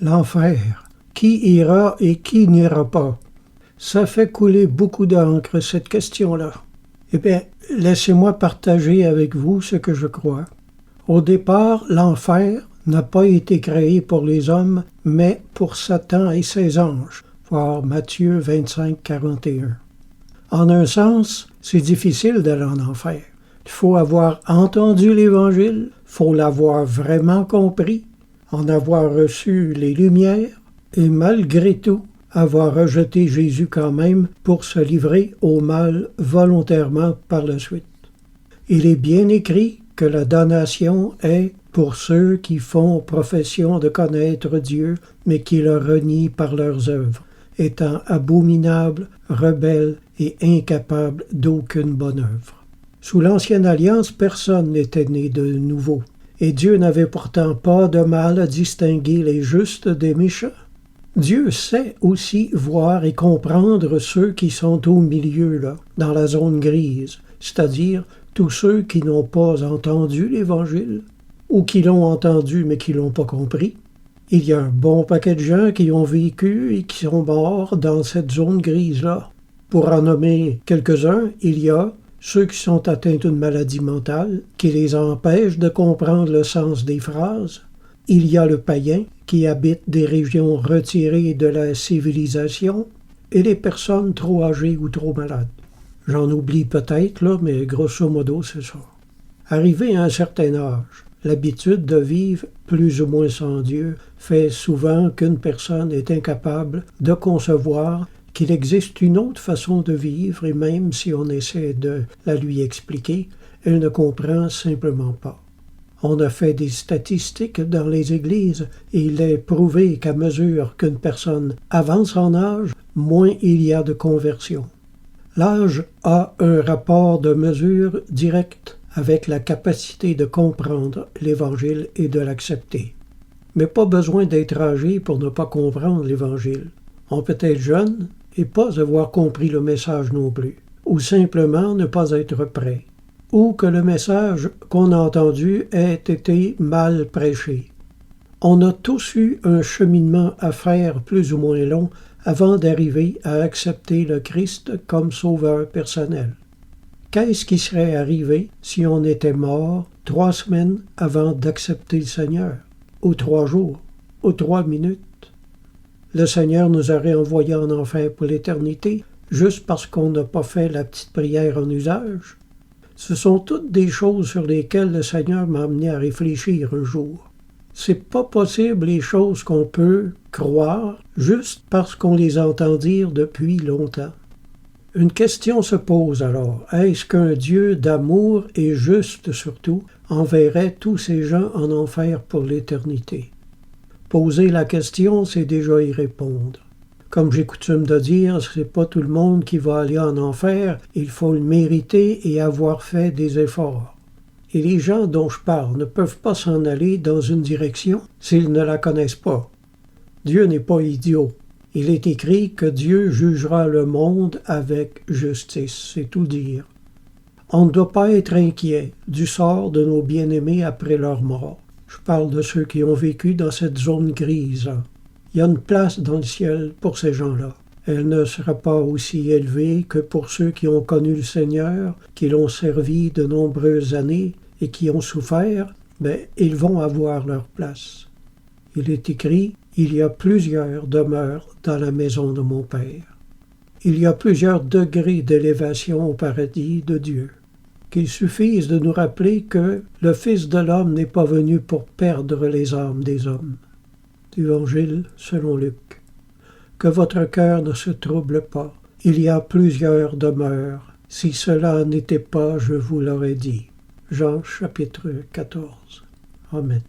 L'enfer. Qui ira et qui n'ira pas? Ça fait couler beaucoup d'encre, cette question-là. Eh bien, laissez-moi partager avec vous ce que je crois. Au départ, l'enfer n'a pas été créé pour les hommes, mais pour Satan et ses anges. Voir Matthieu 25, 41. En un sens, c'est difficile d'aller en enfer. Il faut avoir entendu l'Évangile, il faut l'avoir vraiment compris, en avoir reçu les lumières, et malgré tout, avoir rejeté Jésus quand même pour se livrer au mal volontairement par la suite. Il est bien écrit que la damnation est pour ceux qui font profession de connaître Dieu, mais qui le renient par leurs œuvres, étant abominables, rebelles et incapables d'aucune bonne œuvre. Sous l'Ancienne Alliance, personne n'était né de nouveau, et Dieu n'avait pourtant pas de mal à distinguer les justes des méchants. Dieu sait aussi voir et comprendre ceux qui sont au milieu, là, dans la zone grise, c'est-à-dire tous ceux qui n'ont pas entendu l'Évangile, ou qui l'ont entendu mais qui l'ont pas compris. Il y a un bon paquet de gens qui ont vécu et qui sont morts dans cette zone grise-là. Pour en nommer quelques-uns, il y a ceux qui sont atteints d'une maladie mentale, qui les empêche de comprendre le sens des phrases. Il y a le païen, qui habite des régions retirées de la civilisation, et les personnes trop âgées ou trop malades. J'en oublie peut-être, là, mais grosso modo, c'est ça. Arrivé à un certain âge, l'habitude de vivre plus ou moins sans Dieu fait souvent qu'une personne est incapable de concevoir qu'il existe une autre façon de vivre, et même si on essaie de la lui expliquer, elle ne comprend simplement pas. On a fait des statistiques dans les églises et il est prouvé qu'à mesure qu'une personne avance en âge, moins il y a de conversion. L'âge a un rapport de mesure direct avec la capacité de comprendre l'Évangile et de l'accepter. Mais pas besoin d'être âgé pour ne pas comprendre l'Évangile. On peut être jeune et pas avoir compris le message non plus, ou simplement ne pas être prêt, ou que le message qu'on a entendu ait été mal prêché. On a tous eu un cheminement à faire plus ou moins long avant d'arriver à accepter le Christ comme sauveur personnel. Qu'est-ce qui serait arrivé si on était mort 3 semaines avant d'accepter le Seigneur, ou 3 jours, ou 3 minutes? Le Seigneur nous aurait envoyés en enfer pour l'éternité, juste parce qu'on n'a pas fait la petite prière en usage? Ce sont toutes des choses sur lesquelles le Seigneur m'a amené à réfléchir un jour. C'est pas possible les choses qu'on peut croire juste parce qu'on les entend dire depuis longtemps. Une question se pose alors. Est-ce qu'un Dieu d'amour et juste surtout enverrait tous ces gens en enfer pour l'éternité? Poser la question, c'est déjà y répondre. Comme j'ai coutume de dire, c'est pas tout le monde qui va aller en enfer, il faut le mériter et avoir fait des efforts. Et les gens dont je parle ne peuvent pas s'en aller dans une direction s'ils ne la connaissent pas. Dieu n'est pas idiot. Il est écrit que Dieu jugera le monde avec justice, c'est tout dire. On ne doit pas être inquiet du sort de nos bien-aimés après leur mort. Je parle de ceux qui ont vécu dans cette zone grise. Il y a une place dans le ciel pour ces gens-là. Elle ne sera pas aussi élevée que pour ceux qui ont connu le Seigneur, qui l'ont servi de nombreuses années et qui ont souffert, mais ils vont avoir leur place. Il est écrit, il y a plusieurs demeures dans la maison de mon Père. Il y a plusieurs degrés d'élévation au paradis de Dieu. Qu'il suffise de nous rappeler que le Fils de l'homme n'est pas venu pour perdre les âmes des hommes. Évangile selon Luc. Que votre cœur ne se trouble pas. Il y a plusieurs demeures. Si cela n'était pas, je vous l'aurais dit. Jean chapitre 14. Amen.